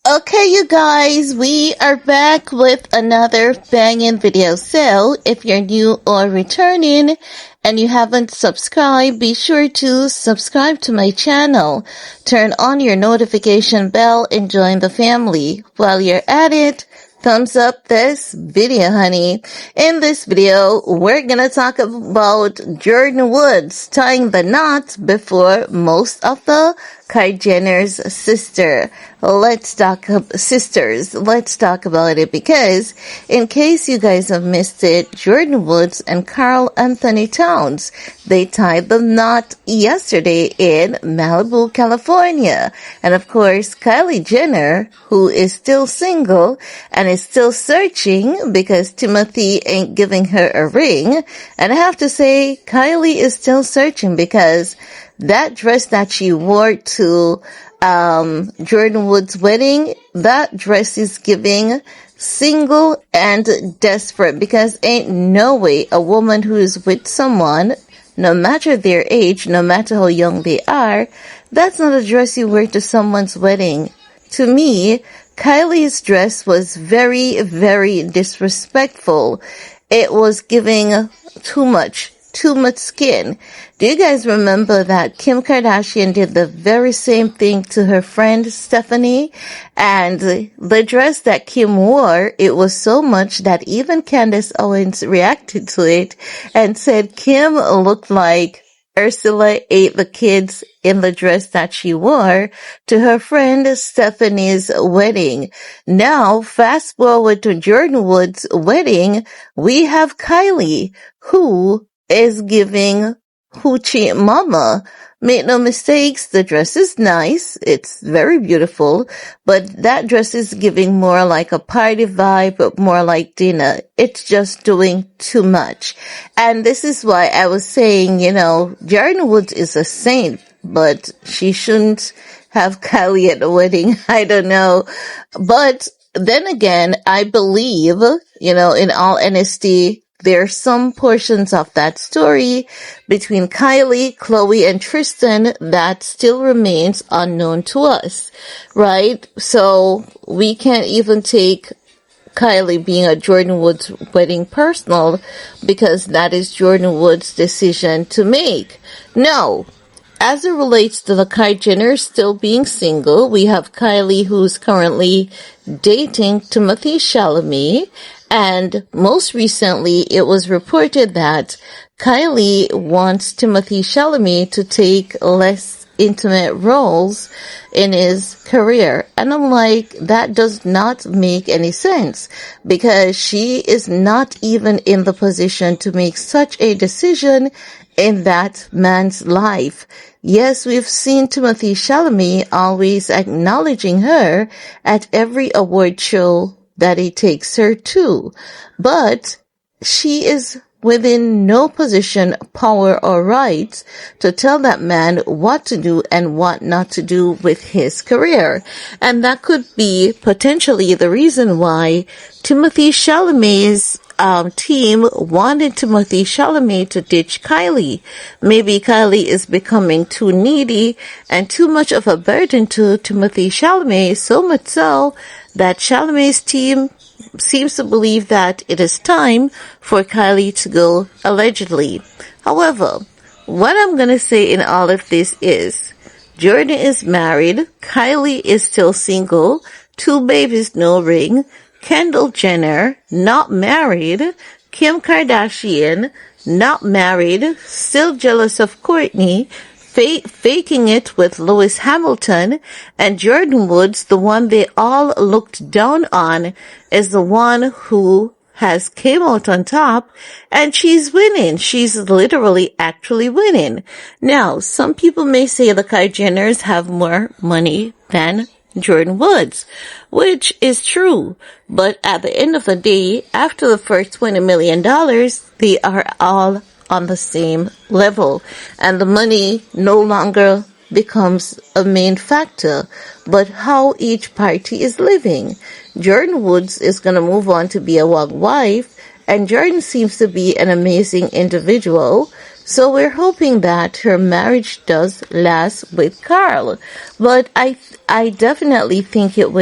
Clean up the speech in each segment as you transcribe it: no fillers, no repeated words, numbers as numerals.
Okay, you guys, we are back with another banging video. So, if you're new or returning and you haven't subscribed, be sure to subscribe to my channel. Turn on your notification bell and join the family. While you're at it, thumbs up this video, honey. In this video, we're gonna talk about Jordyn Woods tying the knot before most of the Jenner's sister. Let's talk about it because in case you guys have missed it, Jordyn Woods and Karl Anthony Towns, they tied the knot yesterday in Malibu, California. And of course, Kylie Jenner, who is still single and is still searching because Timothy ain't giving her a ring. And I have to say, Kylie is still searching because that dress that she wore to Jordyn Woods' wedding, that dress is giving single and desperate, because ain't no way a woman who is with someone, no matter their age, no matter how young they are, that's not a dress you wear to someone's wedding. To me, Kylie's dress was very, very disrespectful. It was giving too much skin. Do you guys remember that Kim Kardashian did the very same thing to her friend Stephanie? And the dress that Kim wore, it was so much that even Candace Owens reacted to it and said Kim looked like Ursula ate the kids in the dress that she wore to her friend Stephanie's wedding. Now, fast forward to Jordyn Woods' wedding, we have Kylie, who is giving hoochie mama. Make no mistakes, the dress is nice. It's very beautiful, but that dress is giving more like a party vibe, more like dinner. It's just doing too much. And this is why I was saying, Jordyn Woods is a saint, but she shouldn't have Kylie at the wedding. I don't know. But then again, I believe, in all honesty, there are some portions of that story between Kylie, Khloé, and Tristan that still remains unknown to us, right? So we can't even take Kylie being a Jordyn Woods wedding personal, because that is Jordyn Woods' decision to make. No. As it relates to the Kylie Jenner still being single, we have Kylie, who's currently dating Timothy Chalamet, and most recently it was reported that Kylie wants Timothy Chalamet to take less intimate roles in his career. And I'm like, that does not make any sense, because she is not even in the position to make such a decision in that man's life. Yes, we've seen Timothy Chalamet always acknowledging her at every award show that he takes her to, but she is within no position, power, or rights to tell that man what to do and what not to do with his career. And that could be potentially the reason why Timothy Chalamet's team wanted Timothy Chalamet to ditch Kylie. Maybe Kylie is becoming too needy and too much of a burden to Timothy Chalamet, so much so that Chalamet's team seems to believe that it is time for Kylie to go, allegedly. However, what I'm going to say in all of this is, Jordyn is married, Kylie is still single, 2 babies, no ring, Kendall Jenner, not married, Kim Kardashian, not married, still jealous of Kourtney, faking it with Lewis Hamilton, and Jordyn Woods, the one they all looked down on, is the one who has came out on top, and she's winning. She's literally actually winning. Now, some people may say the Kylie Jenners have more money than Jordyn Woods, which is true. But at the end of the day, after the first $20 million, they are all on the same level, and the money no longer becomes a main factor, but how each party is living. Jordyn Woods is going to move on to be a wife, and Jordyn seems to be an amazing individual. So we're hoping that her marriage does last with Karl. But I definitely think it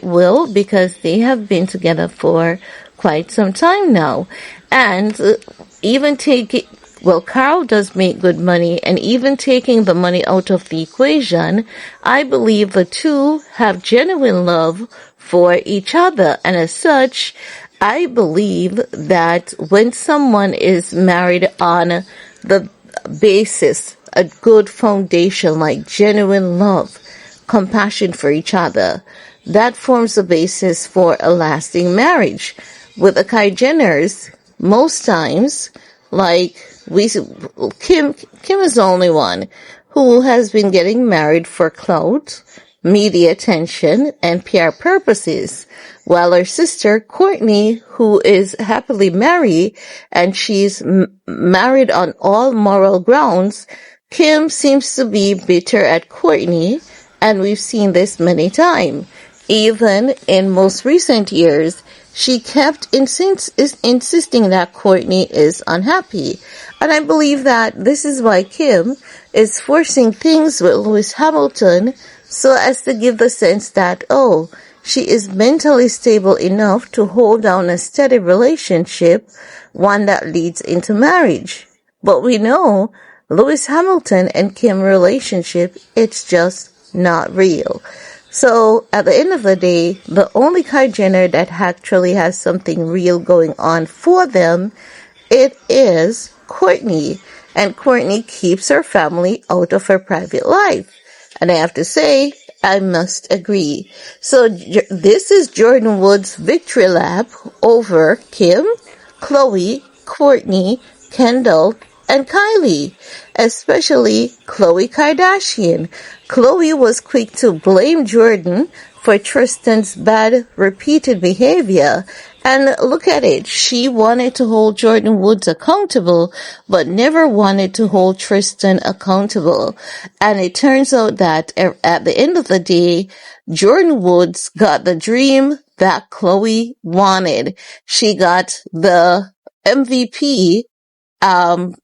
will, because they have been together for quite some time now. And even Karl does make good money, and even taking the money out of the equation, I believe the two have genuine love for each other. And as such, I believe that when someone is married on the basis, a good foundation like genuine love, compassion for each other, that forms the basis for a lasting marriage. With the Kylie Jenners, most times, like Kim is the only one who has been getting married for clout, media attention, and PR purposes, while her sister Kourtney, who is happily married, and she's married on all moral grounds, Kim seems to be bitter at Kourtney, and we've seen this many times. Even in most recent years, she kept insisting that Kourtney is unhappy. And I believe that this is why Kim is forcing things with Lewis Hamilton, so as to give the sense that, oh, she is mentally stable enough to hold down a steady relationship, one that leads into marriage. But we know Lewis Hamilton and Kim relationship, it's just not real. So at the end of the day, the only Kylie Jenner that actually has something real going on for them, it is Kourtney. And Kourtney keeps her family out of her private life. And I have to say, I must agree. So this is Jordyn Woods' victory lap over Kim, Khloé, Kourtney, Kendall, and Kylie, especially Khloé Kardashian. Khloé was quick to blame Jordyn for Tristan's bad repeated behavior. And look at it. She wanted to hold Jordyn Woods accountable, but never wanted to hold Tristan accountable. And it turns out that at the end of the day, Jordyn Woods got the dream that Khloé wanted. She got the MVP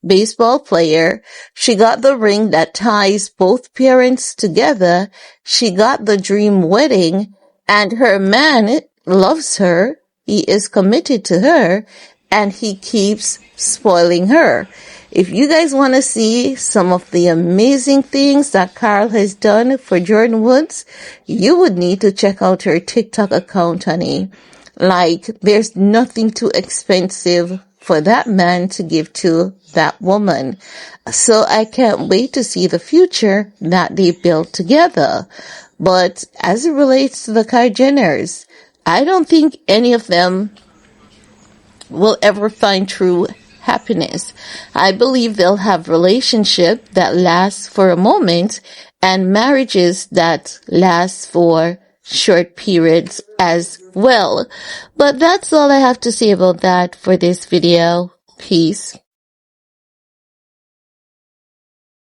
baseball player. She got the ring that ties both parents together. She got the dream wedding, and her man loves her. He is committed to her, and he keeps spoiling her. If you guys want to see some of the amazing things that Karl has done for Jordyn Woods, you would need to check out her TikTok account, honey. Like, there's nothing too expensive for that man to give to that woman. So I can't wait to see the future that they build together. But as it relates to the Kylie Jenners, I don't think any of them will ever find true happiness. I believe they'll have relationship that lasts for a moment and marriages that last for short periods as well. But that's all I have to say about that for this video. Peace.